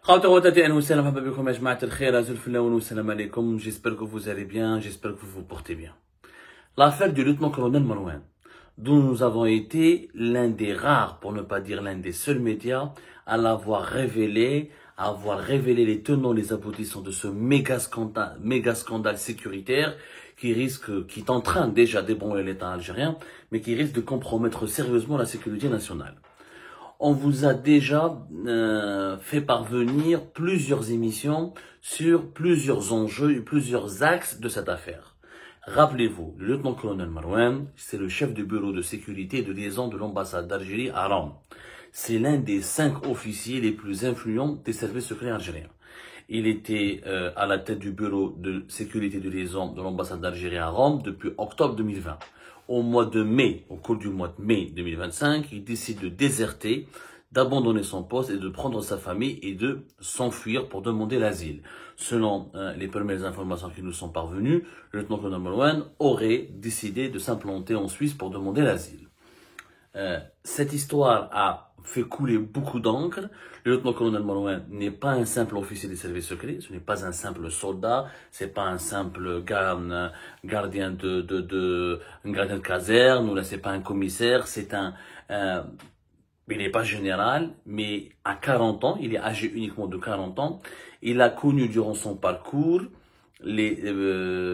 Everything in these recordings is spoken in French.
J'espère que vous allez bien, j'espère que vous vous portez bien. L'affaire du lieutenant-colonel Malouane, dont nous avons été l'un des rares, pour ne pas dire l'un des seuls médias, à avoir révélé les tenants, les aboutissants de ce méga scandale sécuritaire qui est en train déjà d'ébranler l'État algérien, mais qui risque de compromettre sérieusement la sécurité nationale. On vous a déjà fait parvenir plusieurs émissions sur plusieurs enjeux et plusieurs axes de cette affaire. Rappelez-vous, le lieutenant-colonel Marouane, c'est le chef du bureau de sécurité et de liaison de l'ambassade d'Algérie à Rome. C'est l'un des 5 officiers les plus influents des services secrets algériens. Il était à la tête du bureau de sécurité et de liaison de l'ambassade d'Algérie à Rome depuis octobre 2020. Au cours du mois de mai 2025, il décide de déserter, d'abandonner son poste et de prendre sa famille et de s'enfuir pour demander l'asile. Selon les premières informations qui nous sont parvenues, le lieutenant-colonel Marouane aurait décidé de s'implanter en Suisse pour demander l'asile. Cette histoire a fait couler beaucoup d'encre. Le lieutenant-colonel Marouane n'est pas un simple officier des services secrets, ce n'est pas un simple soldat, c'est pas un simple gardien un gardien de caserne, ou c'est pas un commissaire, il n'est pas général, mais à 40 ans, il est âgé uniquement de 40 ans, il a connu durant son parcours les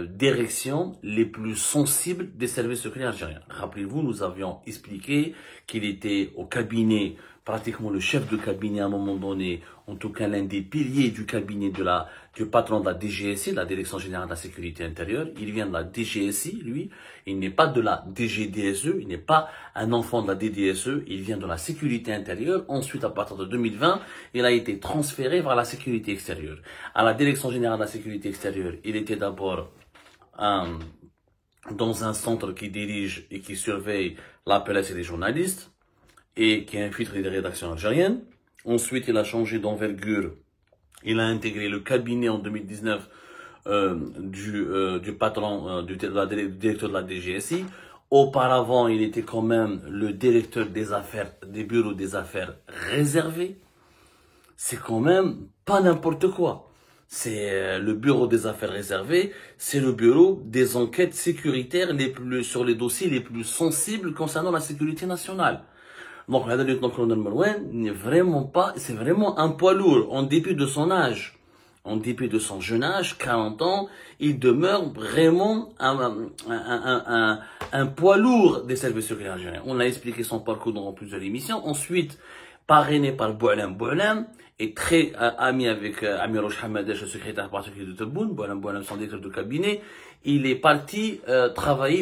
directions les plus sensibles des services secrets algériens. Rappelez-vous, nous avions expliqué qu'il était au cabinet, pratiquement le chef de cabinet à un moment donné, en tout cas l'un des piliers du cabinet du patron de la DGSI, la Direction Générale de la Sécurité Intérieure. Il vient de la DGSI, lui. Il n'est pas de la DGDSE, il n'est pas un enfant de la DDSE, il vient de la Sécurité Intérieure. Ensuite, à partir de 2020, il a été transféré vers la Sécurité Extérieure. À la Direction Générale de la Sécurité Extérieure, il était d'abord dans un centre qui dirige et qui surveille la presse et les journalistes, et qui infiltre les rédactions algériennes. Ensuite, il a changé d'envergure. Il a intégré le cabinet en 2019 du patron, du directeur de la DGSI. Auparavant, il était quand même le directeur des bureaux des affaires réservés. C'est quand même pas n'importe quoi. C'est le bureau des affaires réservées, c'est le bureau des enquêtes sécuritaires sur les dossiers les plus sensibles concernant la sécurité nationale. Donc, le lieutenant-colonel Marouane n'est vraiment pas, c'est vraiment un poids lourd, en dépit de son âge. En dépit de son jeune âge, 40 ans, il demeure vraiment un poids lourd des services secrets algériens. On a expliqué son parcours dans plusieurs émissions. Ensuite, parrainé par Boualem, et très ami avec Amirouche Hamadesh, le secrétaire particulier de Tebboune, Boualem, son directeur de cabinet, il est parti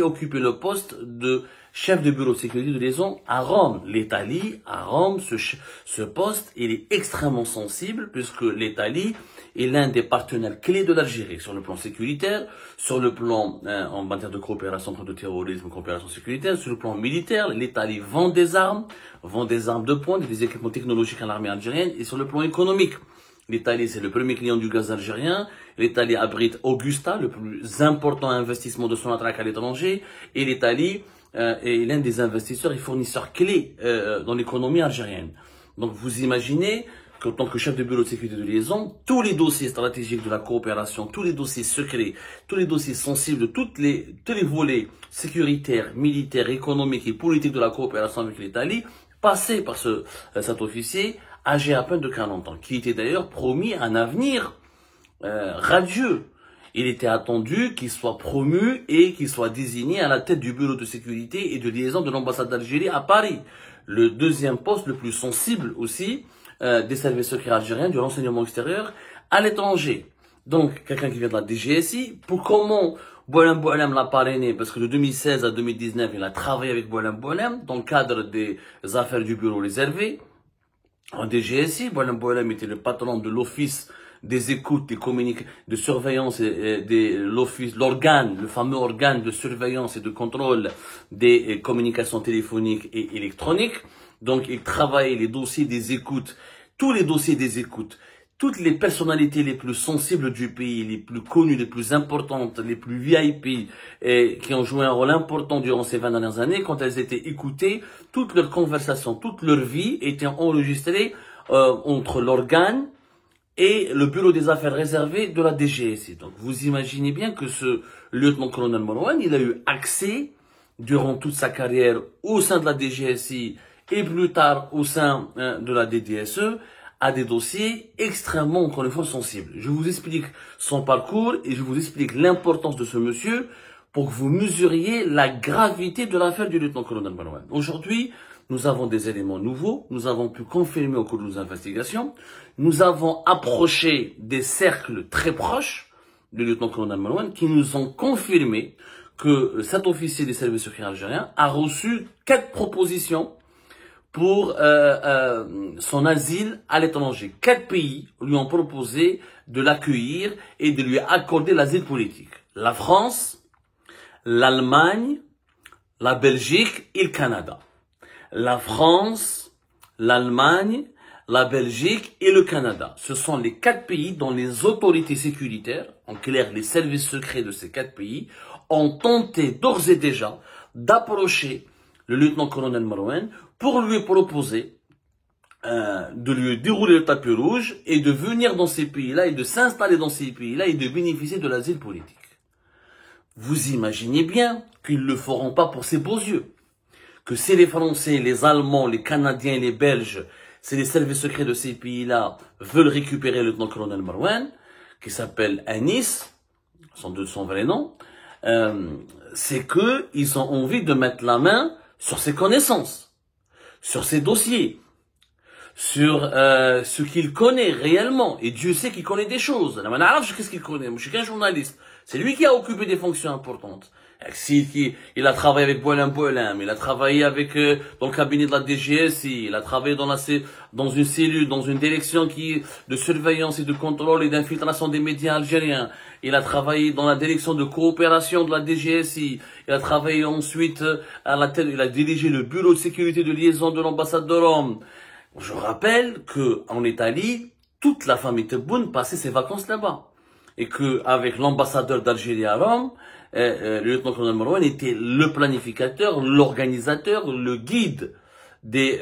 occuper le poste de chef de bureau de sécurité de liaison à Rome. L'Italie, à Rome, ce poste, il est extrêmement sensible puisque l'Italie est l'un des partenaires clés de l'Algérie sur le plan sécuritaire, sur le plan en matière de coopération contre le terrorisme, coopération sécuritaire, sur le plan militaire. L'Italie vend des armes de pointe, des équipements technologiques à l'armée algérienne, et sur le plan économique. L'Italie, c'est le premier client du gaz algérien. L'Italie abrite Augusta, le plus important investissement de Sonatrach à l'étranger, et l'Italie est l'un des investisseurs et fournisseurs clés dans l'économie algérienne. Donc vous imaginez qu'en tant que chef de bureau de sécurité de liaison, tous les dossiers stratégiques de la coopération, tous les dossiers secrets, tous les dossiers sensibles, tous les volets sécuritaires, militaires, économiques et politiques de la coopération avec l'Italie passaient par cet officier âgé à peine de 40 ans, qui était d'ailleurs promis un avenir radieux. Il était attendu qu'il soit promu et qu'il soit désigné à la tête du bureau de sécurité et de liaison de l'ambassade d'Algérie à Paris. Le deuxième poste le plus sensible aussi des services secrets algériens, du renseignement extérieur à l'étranger. Donc, quelqu'un qui vient de la DGSI, comment Boualem l'a parrainé? Parce que de 2016 à 2019, il a travaillé avec Boualem dans le cadre des affaires du bureau réservé. En DGSI, Boualem était le patron de l'office des écoutes, de surveillance le fameux organe de surveillance et de contrôle des communications téléphoniques et électroniques. Donc, il travaillait les dossiers des écoutes, tous les dossiers des écoutes, toutes les personnalités les plus sensibles du pays, les plus connues, les plus importantes, les plus VIP, qui ont joué un rôle important durant ces 20 dernières années, quand elles étaient écoutées, toutes leurs conversations, toute leur vie était enregistrée entre l'organe, et le bureau des affaires réservées de la DGSI. Donc vous imaginez bien que ce lieutenant-colonel Marouane, il a eu accès durant toute sa carrière au sein de la DGSI et plus tard au sein de la DDSE à des dossiers extrêmement, encore une fois, sensibles. Je vous explique son parcours et je vous explique l'importance de ce monsieur pour que vous mesuriez la gravité de l'affaire du lieutenant-colonel Marouane. Aujourd'hui, nous avons des éléments nouveaux, nous avons pu confirmer au cours de nos investigations, nous avons approché des cercles très proches du lieutenant-colonel Marouane qui nous ont confirmé que cet officier des services secrets algériens a reçu 4 propositions pour son asile à l'étranger. 4 pays lui ont proposé de l'accueillir et de lui accorder l'asile politique. La France, l'Allemagne, la Belgique et le Canada. La France, l'Allemagne, la Belgique et le Canada. Ce sont les 4 pays dont les autorités sécuritaires, en clair les services secrets de ces 4 pays, ont tenté d'ores et déjà d'approcher le lieutenant-colonel Marouane pour lui proposer de lui dérouler le tapis rouge et de venir dans ces pays-là et de s'installer dans ces pays-là et de bénéficier de l'asile politique. Vous imaginez bien qu'ils ne le feront pas pour ses beaux yeux. Que c'est les Français, les Allemands, les Canadiens, les Belges, c'est les services secrets de ces pays-là veulent récupérer le lieutenant-colonel Marouane, qui s'appelle Anis, son vrai nom, c'est que ils ont envie de mettre la main sur ses connaissances, sur ses dossiers, sur ce qu'il connaît réellement. Et Dieu sait qu'il connaît des choses. Qu'est-ce qu'il connaît? Moi, je suis qu'un journaliste. C'est lui qui a occupé des fonctions importantes. Il a travaillé avec Boualem, il a travaillé avec dans le cabinet de la DGSI, il a travaillé dans une cellule, dans une direction de surveillance et de contrôle et d'infiltration des médias algériens. Il a travaillé dans la direction de coopération de la DGSI. Il a travaillé ensuite à la tête, il a dirigé le bureau de sécurité de liaison de l'ambassade de Rome. Je rappelle que en Italie, toute la famille Tebboune passait ses vacances là-bas. Et que avec l'ambassadeur d'Algérie à Rome, le lieutenant-colonel Marouane était le planificateur, l'organisateur, le guide des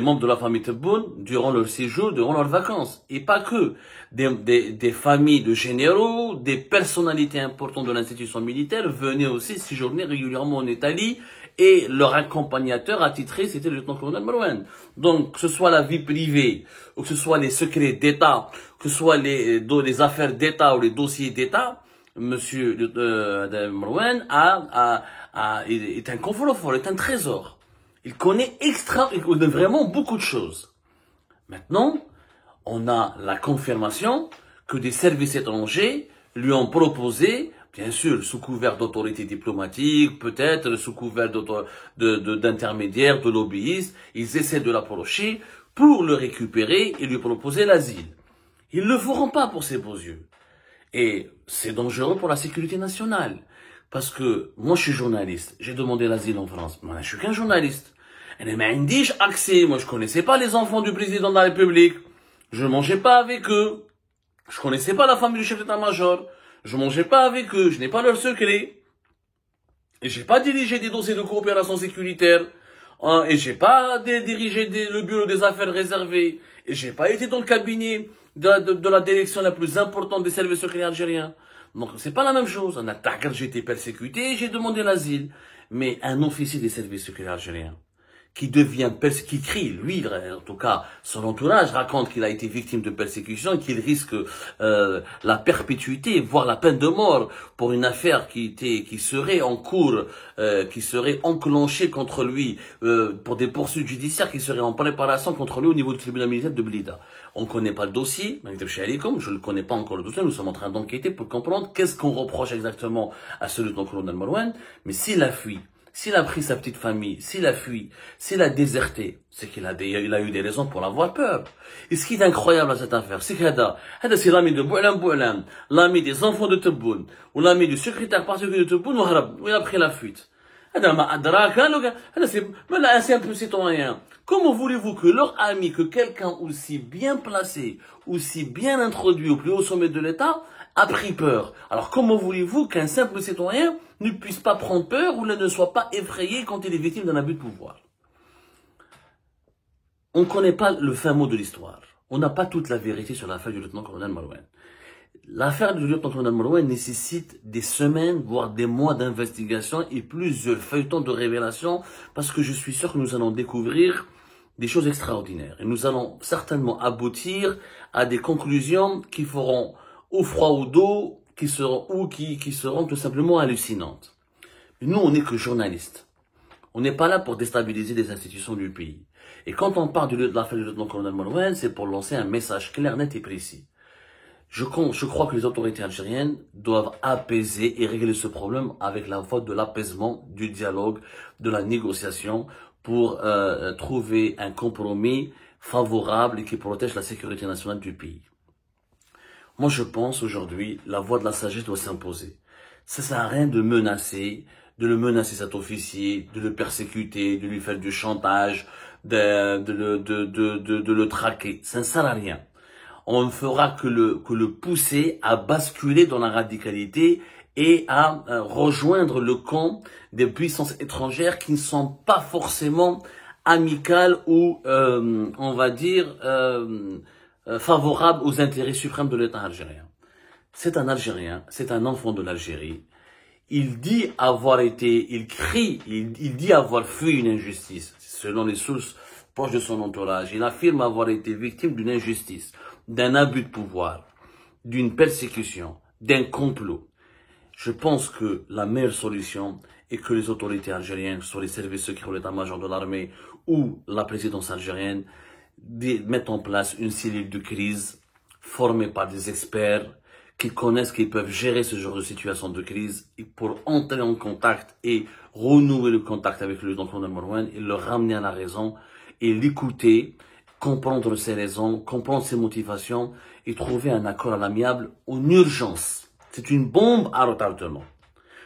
membres de la famille Tebboune durant leur séjour, durant leurs vacances. Et pas que. Des familles de généraux, des personnalités importantes de l'institution militaire venaient aussi séjourner régulièrement en Italie et leur accompagnateur attitré, c'était le lieutenant-colonel Marouane. Donc, que ce soit la vie privée, ou que ce soit les secrets d'État, que ce soit les affaires d'État ou les dossiers d'État, monsieur Marouane est un coffre-fort, est un trésor. Il connaît vraiment beaucoup de choses. Maintenant, on a la confirmation que des services étrangers lui ont proposé, bien sûr, sous couvert d'autorité diplomatique, peut-être sous couvert d'intermédiaires, de lobbyistes, ils essaient de l'approcher pour le récupérer et lui proposer l'asile. Ils ne le feront pas pour ses beaux yeux. Et c'est dangereux pour la sécurité nationale. Parce que moi, je suis journaliste. J'ai demandé l'asile en France. Moi, je suis qu'un journaliste. Et mais indiche accès. Moi, je connaissais pas les enfants du président de la République. Je mangeais pas avec eux. Je connaissais pas la famille du chef d'état-major. Je mangeais pas avec eux. Je n'ai pas leurs secrets. Et j'ai pas dirigé des dossiers de coopération sécuritaire. Et j'ai pas dirigé le bureau des affaires réservées. Et j'ai pas été dans le cabinet de la direction la plus importante des services secrets algériens. Donc, c'est pas la même chose. J'ai été persécuté, j'ai demandé l'asile. Mais un officier des services secrets algériens, qui crie, lui, en tout cas, son entourage raconte qu'il a été victime de persécution et qu'il risque la perpétuité, voire la peine de mort pour une affaire qui serait en cours, qui serait enclenchée contre lui pour des poursuites judiciaires qui seraient en préparation contre lui au niveau du tribunal militaire de Blida. On ne connaît pas le dossier, je ne connais pas encore le dossier, nous sommes en train d'enquêter pour comprendre qu'est-ce qu'on reproche exactement à ce lieutenant-colonel Marouane, mais s'il a fui, s'il a pris sa petite famille, s'il a fui, s'il a déserté, c'est qu'il a eu des raisons pour avoir peur. Et ce qui est incroyable à cette affaire, c'est que c'est l'ami de Boualem, l'ami des enfants de Tebboune, ou l'ami du secrétaire particulier de Tebboune, où il a pris la fuite. C'est un peu citoyen. Comment voulez-vous que leur ami, que quelqu'un aussi bien placé, aussi bien introduit au plus haut sommet de l'État, a pris peur? Alors comment voulez-vous qu'un simple citoyen ne puisse pas prendre peur ou ne soit pas effrayé quand il est victime d'un abus de pouvoir? On ne connaît pas le fin mot de l'histoire. On n'a pas toute la vérité sur l'affaire du lieutenant-colonel Marouane. L'affaire du lieutenant-colonel Marouane nécessite des semaines, voire des mois d'investigation et plusieurs feuilletons de révélation, parce que je suis sûr que nous allons découvrir des choses extraordinaires. Et nous allons certainement aboutir à des conclusions qui feront au froid ou d'eau, qui seront tout simplement hallucinantes. Mais nous, on n'est que journalistes. On n'est pas là pour déstabiliser les institutions du pays. Et quand on parle de l'affaire du lieutenant-colonel Marouane, c'est pour lancer un message clair, net et précis. Je crois que les autorités algériennes doivent apaiser et régler ce problème avec la voie de l'apaisement, du dialogue, de la négociation pour trouver un compromis favorable et qui protège la sécurité nationale du pays. Moi, je pense aujourd'hui, la voie de la sagesse doit s'imposer. Ça sert à rien de le menacer cet officier, de le persécuter, de lui faire du chantage, de le traquer. Ça ne sert à rien. On ne fera que le pousser à basculer dans la radicalité et à rejoindre le camp des puissances étrangères qui ne sont pas forcément amicales ou, on va dire, favorables aux intérêts suprêmes de l'État algérien. C'est un Algérien, c'est un enfant de l'Algérie. Il dit il dit avoir fui une injustice, selon les sources proches de son entourage. Il affirme avoir été victime d'une injustice, d'un abus de pouvoir, d'une persécution, d'un complot. Je pense que la meilleure solution est que les autorités algériennes, soit les services secrets ou l'état-major de l'armée ou la présidence algérienne, mettent en place une cellule de crise formée par des experts qui connaissent, qui peuvent gérer ce genre de situation de crise et pour entrer en contact et renouer le contact avec le lieutenant-colonel Marouane et le ramener à la raison et l'écouter, comprendre ses raisons, comprendre ses motivations et trouver un accord à l'amiable en urgence. C'est une bombe à retardement.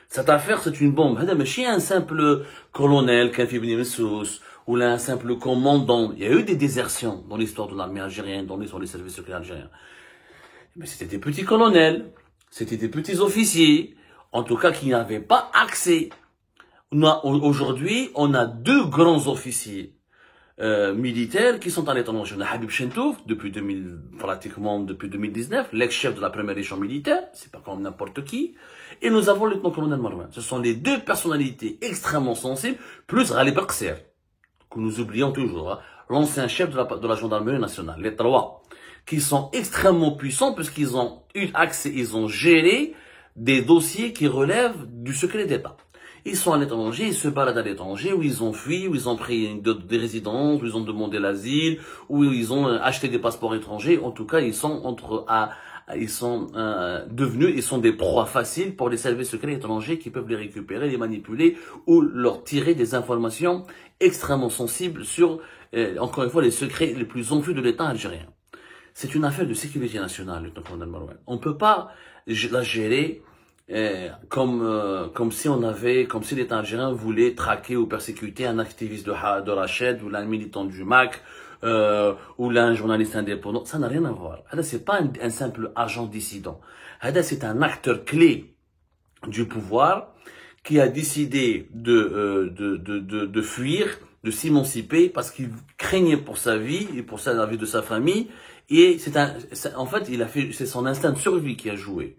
Cette affaire, c'est une bombe. Mais je suis un simple colonel, Kafi Ben Messous, ou là, un simple commandant. Il y a eu des désertions dans l'histoire de l'armée algérienne, dans l'histoire des services secrets algériens. Mais c'était des petits colonels, c'était des petits officiers, en tout cas qui n'avaient pas accès. Aujourd'hui, on a deux grands officiers militaires qui sont à l'étranger. On a Habib Chentouf, pratiquement depuis 2019, l'ex-chef de la première région militaire, c'est pas comme n'importe qui. Et nous avons le lieutenant-colonel Marouane. Ce sont les deux personnalités extrêmement sensibles, plus Ghali Belqser, que nous oublions toujours, hein, l'ancien chef de la gendarmerie nationale, les trois, qui sont extrêmement puissants puisqu'ils ont eu accès, ils ont géré des dossiers qui relèvent du secret d'État. Ils sont à l'étranger, ils se baladent à l'étranger, où ils ont fui, où ils ont pris des résidences, où ils ont demandé l'asile, où ils ont acheté des passeports étrangers. En tout cas, ils sont devenus, ils sont des proies faciles pour les services secrets étrangers qui peuvent les récupérer, les manipuler ou leur tirer des informations extrêmement sensibles sur, encore une fois, les secrets les plus enfouis de l'État algérien. C'est une affaire de sécurité nationale, le lieutenant-colonel Marouane. On ne peut pas la gérer comme si l'État algérien voulait traquer ou persécuter un activiste de Rached ou un militant du MAC ou un journaliste indépendant. Ça n'a rien à voir. C'est pas un simple agent dissident. C'est un acteur clé du pouvoir qui a décidé de fuir, de s'émanciper parce qu'il craignait pour sa vie et pour la vie de sa famille. Et en fait, c'est son instinct de survie qui a joué.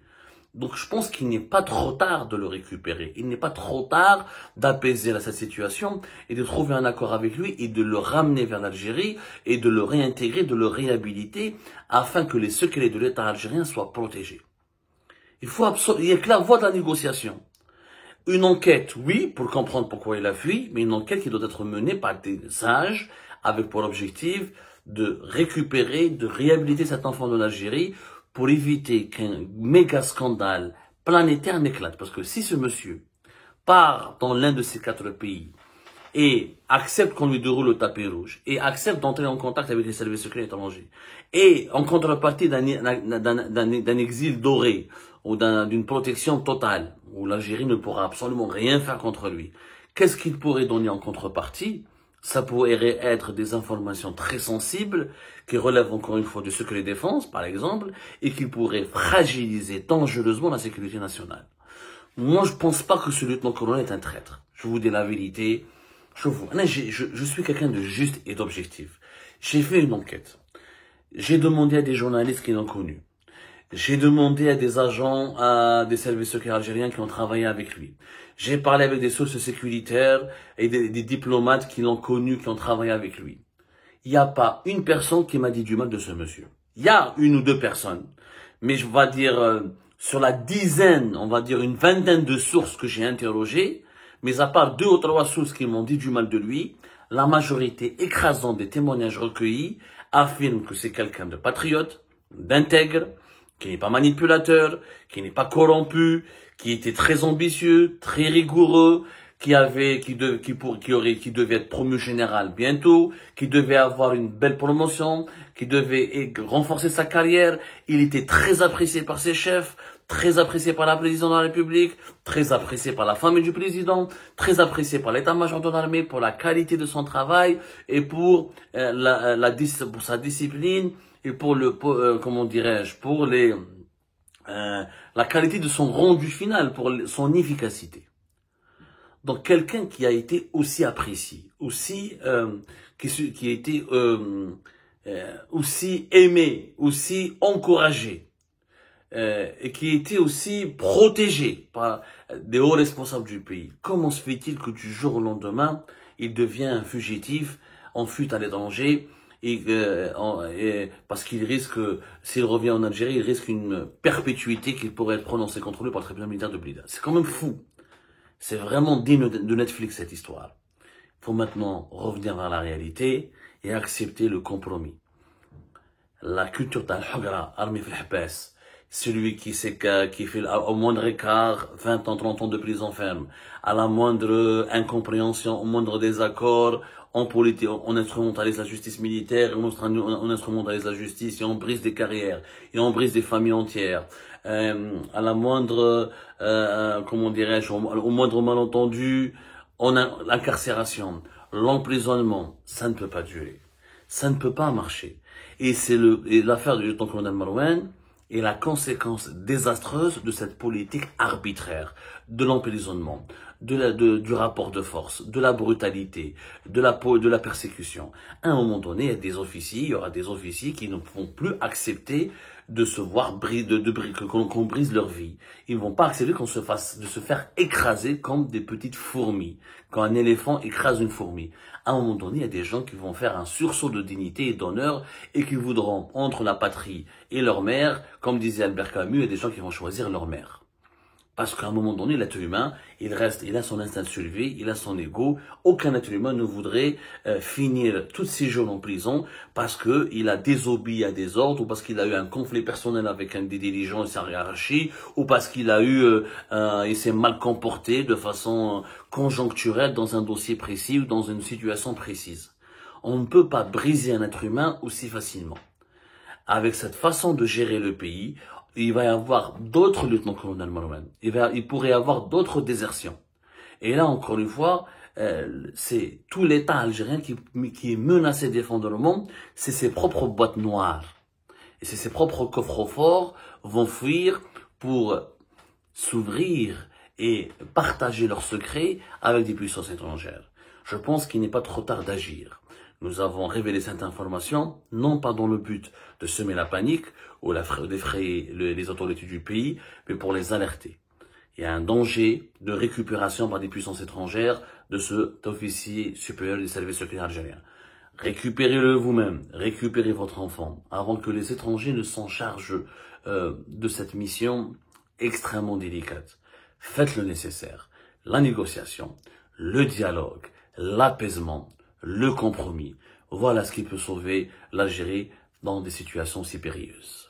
Donc, je pense qu'il n'est pas trop tard de le récupérer. Il n'est pas trop tard d'apaiser cette situation et de trouver un accord avec lui et de le ramener vers l'Algérie et de le réintégrer, de le réhabiliter afin que les secrets de l'État algérien soient protégés. Il y a que la voie de la négociation. Une enquête, oui, pour comprendre pourquoi il a fui, mais une enquête qui doit être menée par des sages avec pour objectif de récupérer, de réhabiliter cet enfant de l'Algérie pour éviter qu'un méga scandale planétaire n'éclate. Parce que si ce monsieur part dans l'un de ces 4 pays et accepte qu'on lui déroule le tapis rouge et accepte d'entrer en contact avec les services secrets étrangers et en contrepartie d'un exil doré ou d'une protection totale où l'Algérie ne pourra absolument rien faire contre lui, qu'est-ce qu'il pourrait donner en contrepartie? Ça pourrait être des informations très sensibles qui relèvent encore une fois du secret défense, par exemple, et qui pourraient fragiliser dangereusement la sécurité nationale. Moi, je pense pas que ce lieutenant-colonel est un traître. Je vous dis la vérité. Je suis quelqu'un de juste et d'objectif. J'ai fait une enquête. J'ai demandé à des journalistes qui l'ont connu. J'ai demandé à des agents, à des services secrets algériens qui ont travaillé avec lui. J'ai parlé avec des sources sécuritaires et des diplomates qui l'ont connu, qui ont travaillé avec lui. Il n'y a pas une personne qui m'a dit du mal de ce monsieur. Il y a une ou deux personnes, mais je vais dire sur la dizaine, on va dire une vingtaine de sources que j'ai interrogées, mais à part 2 ou 3 sources qui m'ont dit du mal de lui, la majorité écrasante des témoignages recueillis affirme que c'est quelqu'un de patriote, d'intègre, qui n'est pas manipulateur, qui n'est pas corrompu, qui était très ambitieux, très rigoureux, qui devait être promu général bientôt, qui devait avoir une belle promotion, qui devait renforcer sa carrière. Il était très apprécié par ses chefs, très apprécié par la présidente de la République, très apprécié par la famille du président, très apprécié par l'état-major de l'armée pour la qualité de son travail et pour pour sa discipline et comment dirais-je, pour la qualité de son rendu final, pour son efficacité. Donc quelqu'un qui a été aussi apprécié, qui a été aussi aimé, aussi encouragé, et qui a été aussi protégé par des hauts responsables du pays. Comment se fait-il que du jour au lendemain, il devient un fugitif, en fuite à l'étranger, parce qu'il risque, s'il revient en Algérie, il risque une perpétuité qui pourrait être prononcée contre lui par le tribunal militaire de Blida. C'est quand même fou. C'est vraiment digne de Netflix, cette histoire. Il faut maintenant revenir vers la réalité et accepter le compromis. La culture d'Al-Hugra, armée fil-Hbas, celui qui fait au moindre écart 20 ans, 30 ans de prison ferme, à la moindre incompréhension, au moindre désaccord, en politique, on instrumentalise la justice militaire, on instrumentalise la justice et on brise des carrières, et on brise des familles entières. À la moindre, comment dirais-je, au moindre malentendu, on a l'incarcération, l'emprisonnement, ça ne peut pas durer. Ça ne peut pas marcher. Et c'est l'affaire du lieutenant-colonel Marouane est la conséquence désastreuse de cette politique arbitraire, de l'emprisonnement, du rapport de force, de la brutalité, de la persécution. À un moment donné, il y aura des officiers qui ne vont plus accepter de se voir qu'on brise leur vie. Ils ne vont pas accepter de se faire écraser comme des petites fourmis. Quand un éléphant écrase une fourmi. À un moment donné, il y a des gens qui vont faire un sursaut de dignité et d'honneur et qui voudront, entre la patrie et leur mère, comme disait Albert Camus, il y a des gens qui vont choisir leur mère. Parce qu'à un moment donné, l'être humain, il a son instinct de survie, il a son ego. Aucun être humain ne voudrait finir toutes ses jours en prison parce que il a désobéi à des ordres, ou parce qu'il a eu un conflit personnel avec un des dirigeants et sa hiérarchie, ou parce qu'il a il s'est mal comporté de façon conjoncturelle dans un dossier précis ou dans une situation précise. On ne peut pas briser un être humain aussi facilement. Avec cette façon de gérer le pays, il va y avoir d'autres lieutenants-colonels Marouane. Il pourrait y avoir d'autres désertions. Et là, encore une fois, c'est tout l'État algérien qui est menacé d'effondrement. C'est ses propres boîtes noires. Et c'est ses propres coffres-forts vont fuir pour s'ouvrir et partager leurs secrets avec des puissances étrangères. Je pense qu'il n'est pas trop tard d'agir. Nous avons révélé cette information, non pas dans le but de semer la panique ou d'effrayer les autorités du pays, mais pour les alerter. Il y a un danger de récupération par des puissances étrangères de cet officier supérieur des services secrets algériens. Récupérez-le vous-même, récupérez votre enfant, avant que les étrangers ne s'en chargent de cette mission extrêmement délicate. Faites le nécessaire. La négociation, le dialogue, l'apaisement, le compromis. Voilà ce qui peut sauver l'Algérie dans des situations si périlleuses.